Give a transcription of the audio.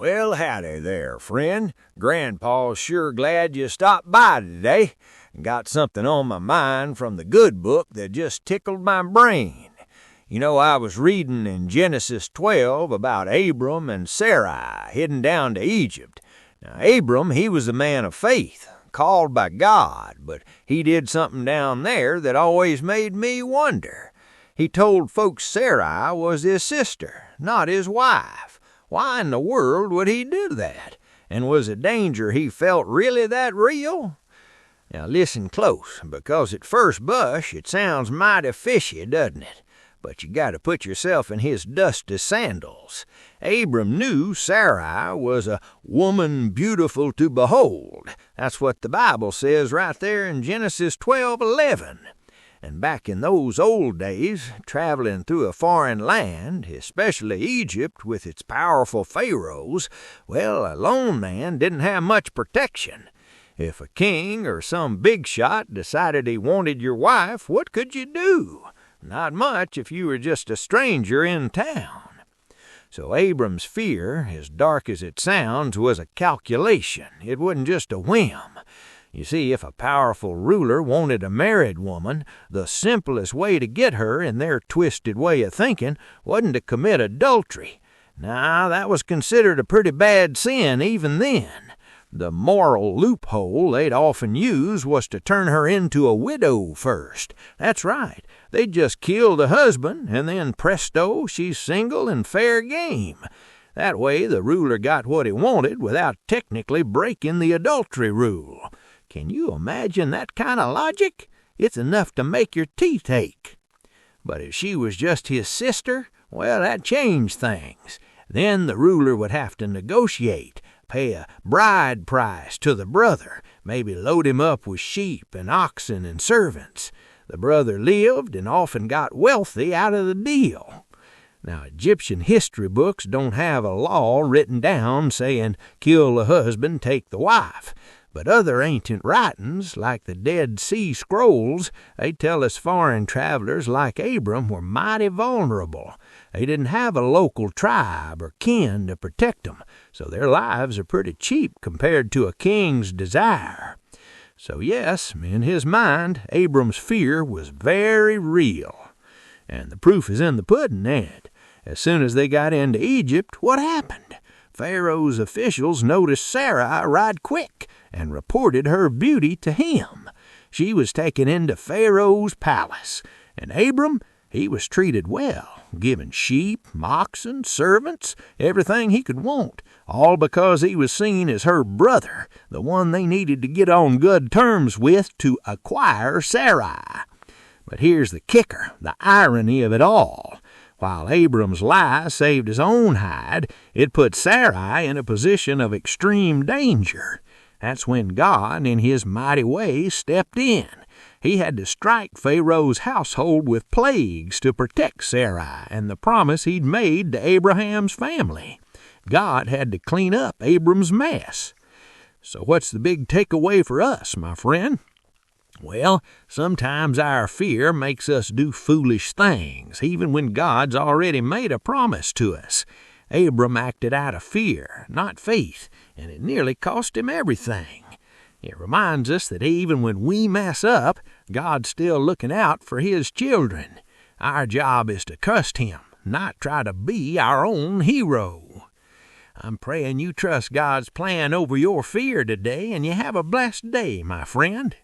Well, howdy there, friend. Grandpa's sure glad you stopped by today. Got something on my mind from the good book that just tickled my brain. You know, I was reading in Genesis 12 about Abram and Sarai heading down to Egypt. Now, Abram, he was a man of faith, called by God, but he did something down there that always made me wonder. He told folks Sarai was his sister, not his wife. Why in the world would he do that? And was the danger he felt really that real? Now listen close, because at first blush it sounds mighty fishy, doesn't it? But you got to put yourself in his dusty sandals. Abram knew Sarai was a woman beautiful to behold. That's what the Bible says right there in Genesis 12:11. And back in those old days, traveling through a foreign land, especially Egypt with its powerful pharaohs, well, a lone man didn't have much protection. If a king or some big shot decided he wanted your wife, what could you do? Not much if you were just a stranger in town. So Abram's fear, as dark as it sounds, was a calculation. It wasn't just a whim. You see, if a powerful ruler wanted a married woman, the simplest way to get her, in their twisted way of thinking, wasn't to commit adultery. Now, that was considered a pretty bad sin even then. The moral loophole they'd often use was to turn her into a widow first. That's right. They'd just kill the husband, and then presto, she's single and fair game. That way the ruler got what he wanted without technically breaking the adultery rule. Can you imagine that kind of logic? It's enough to make your teeth ache. But if she was just his sister, well, that changed things. Then the ruler would have to negotiate, pay a bride price to the brother, maybe load him up with sheep and oxen and servants. The brother lived and often got wealthy out of the deal. Now, Egyptian history books don't have a law written down saying kill the husband, take the wife. But other ancient writings, like the Dead Sea Scrolls, they tell us foreign travelers like Abram were mighty vulnerable. They didn't have a local tribe or kin to protect them, so their lives are pretty cheap compared to a king's desire. So yes, in his mind, Abram's fear was very real. And the proof is in the pudding, Ed. As soon as they got into Egypt, what happened? Pharaoh's officials noticed Sarai right quick and reported her beauty to him. She was taken into Pharaoh's palace, and Abram, he was treated well, given sheep, oxen, servants, everything he could want, all because he was seen as her brother, the one they needed to get on good terms with to acquire Sarai. But here's the kicker, the irony of it all. While Abram's lie saved his own hide, it put Sarai in a position of extreme danger. That's when God, in his mighty way, stepped in. He had to strike Pharaoh's household with plagues to protect Sarai and the promise he'd made to Abraham's family. God had to clean up Abram's mess. So what's the big takeaway for us, my friend? Well, sometimes our fear makes us do foolish things, even when God's already made a promise to us. Abram acted out of fear, not faith, and it nearly cost him everything. It reminds us that even when we mess up, God's still looking out for his children. Our job is to trust him, not try to be our own hero. I'm praying you trust God's plan over your fear today, and you have a blessed day, my friend.